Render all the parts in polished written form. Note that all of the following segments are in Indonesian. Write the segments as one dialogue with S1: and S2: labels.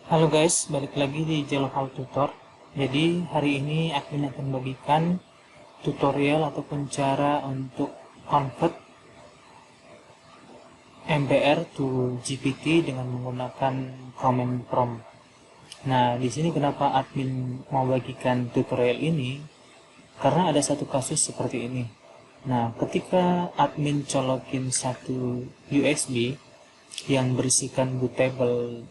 S1: Halo guys, balik lagi di Jelokal Tutor. Jadi hari ini admin akan bagikan tutorial ataupun cara untuk convert MBR to GPT dengan menggunakan command prompt. Nah, di sini kenapa admin mau bagikan tutorial ini? Karena ada satu kasus seperti ini. Nah, ketika admin colokin satu USB yang berisikan bootable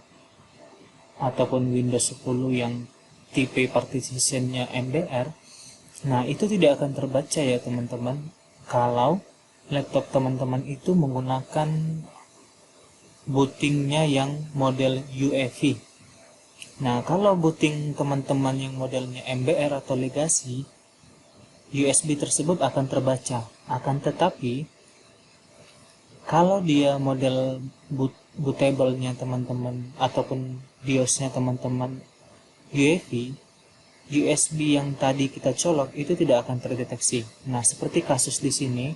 S1: ataupun Windows 10 yang tipe partitionnya MBR, nah itu tidak akan terbaca ya teman-teman kalau laptop teman-teman itu menggunakan bootingnya yang model UEFI. Nah, kalau booting teman-teman yang modelnya MBR atau legacy, USB tersebut akan terbaca. Akan tetapi kalau dia model bootable-nya teman-teman ataupun BIOS-nya teman-teman UEFI, USB yang tadi kita colok itu tidak akan terdeteksi. Nah, seperti kasus di sini,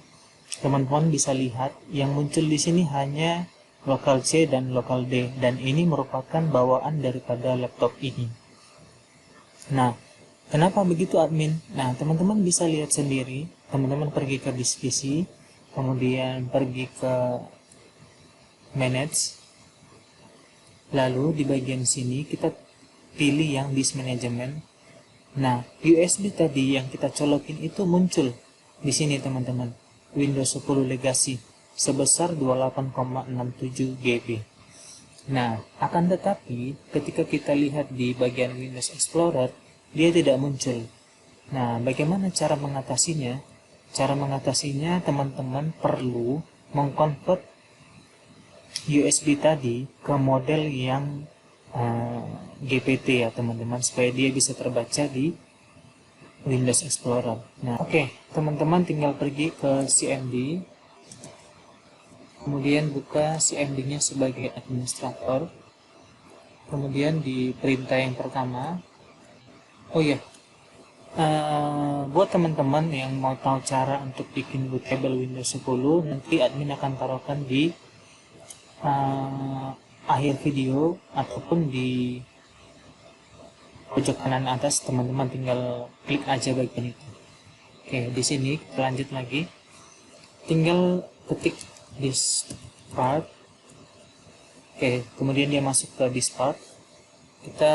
S1: teman-teman bisa lihat yang muncul di sini hanya lokal C dan lokal D, dan ini merupakan bawaan daripada laptop ini. Nah, kenapa begitu admin? Nah, teman-teman bisa lihat sendiri. Teman-teman pergi ke divisi, kemudian pergi ke manage, lalu di bagian sini kita pilih yang disk management. Nah, USB tadi yang kita colokin itu muncul di sini teman-teman, Windows 10 Legacy sebesar 28,67 GB. Nah, akan tetapi ketika kita lihat di bagian Windows Explorer, dia tidak muncul. Nah, bagaimana cara mengatasinya? Cara mengatasinya teman-teman perlu mengkonvert USB tadi ke model yang GPT ya teman-teman, supaya dia bisa terbaca di Windows Explorer. Nah, oke, teman-teman tinggal pergi ke CMD, kemudian buka CMD-nya sebagai administrator, kemudian di perintah yang pertama. Oh ya, buat teman-teman yang mau tahu cara untuk bikin bootable Windows 10, nanti admin akan taruhkan di akhir video ataupun di pojok kanan atas. Teman-teman tinggal klik aja bagian itu. Oke, di sini kita lanjut lagi, tinggal ketik this part. Oke, kemudian dia masuk ke this part. Kita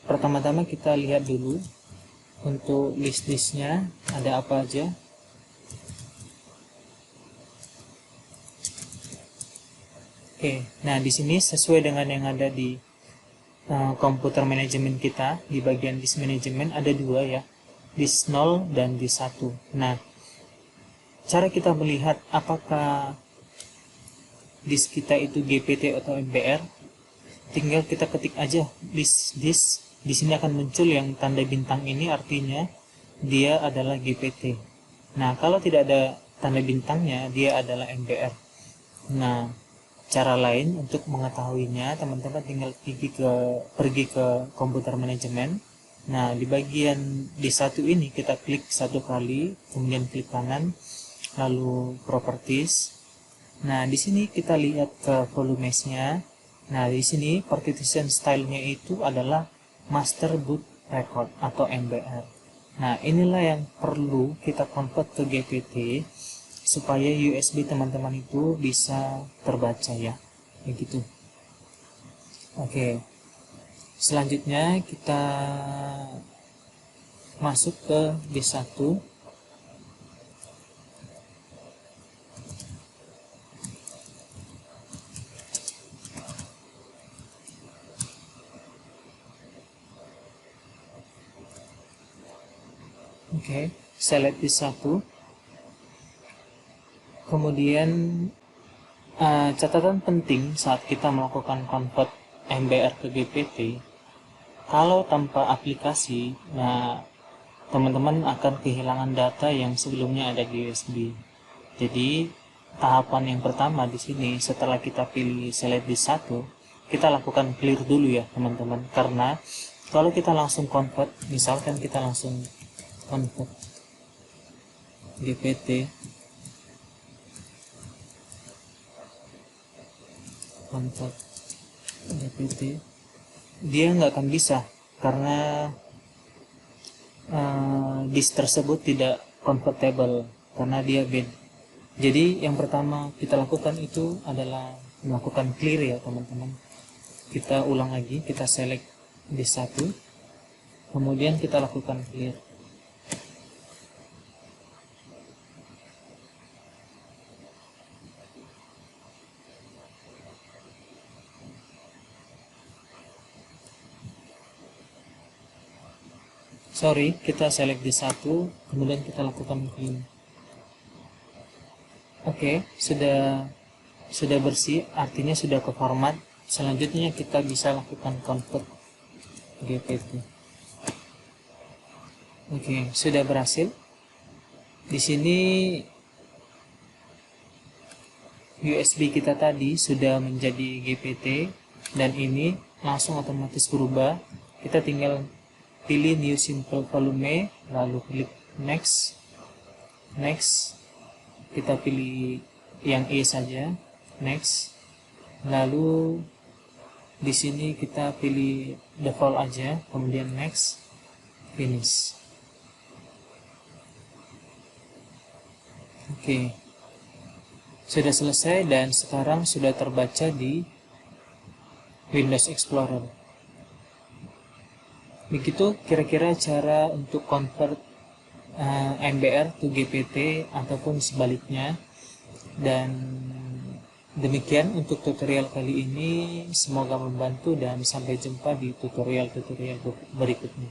S1: pertama-tama kita lihat dulu untuk list-listnya ada apa aja. Oke, nah di sini sesuai dengan yang ada di komputer manajemen kita, di bagian disk manajemen ada dua ya, disk 0 dan disk 1. Nah, cara kita melihat apakah disk kita itu GPT atau MBR, tinggal kita ketik aja disk. Di sini akan muncul yang tanda bintang ini, artinya dia adalah GPT. Nah, kalau tidak ada tanda bintangnya, dia adalah MBR. Nah, cara lain untuk mengetahuinya, teman-teman tinggal pergi ke komputer manajemen. Nah, di bagian di satu ini kita klik satu kali, kemudian klik kanan, lalu properties. Nah, di sini kita lihat ke volumesnya. Nah, di sini partition style-nya itu adalah master boot record atau MBR. Nah, inilah yang perlu kita convert ke GPT supaya USB teman-teman itu bisa terbaca ya, begitu. Oke, selanjutnya kita masuk ke D1. Oke, select D1. Kemudian catatan penting saat kita melakukan convert MBR ke GPT, kalau tanpa aplikasi, nah teman-teman akan kehilangan data yang sebelumnya ada di USB. Jadi tahapan yang pertama di sini, setelah kita pilih select di satu, kita lakukan clear dulu ya teman-teman, karena kalau kita langsung convert, misalkan kita langsung convert GPT convert GPT dia nggak akan bisa karena disk tersebut tidak convertible karena dia bed. Jadi yang pertama kita lakukan itu adalah melakukan clear ya teman-teman. Kita ulang lagi, kita select disk 1, kemudian kita lakukan clear. Kita select di 1, kemudian kita lakukan clean. Oke, sudah bersih, artinya sudah ke format. Selanjutnya kita bisa lakukan convert GPT. Oke, sudah berhasil. Di sini USB kita tadi sudah menjadi GPT dan ini langsung otomatis berubah. Kita tinggal pilih new simple volume, lalu klik next. Kita pilih yang E saja, next. Lalu di sini kita pilih default aja, kemudian next, finish. Oke. Sudah selesai dan sekarang sudah terbaca di Windows Explorer. Begitu kira-kira cara untuk convert MBR to GPT ataupun sebaliknya. Dan demikian untuk tutorial kali ini, semoga membantu dan sampai jumpa di tutorial-tutorial berikutnya.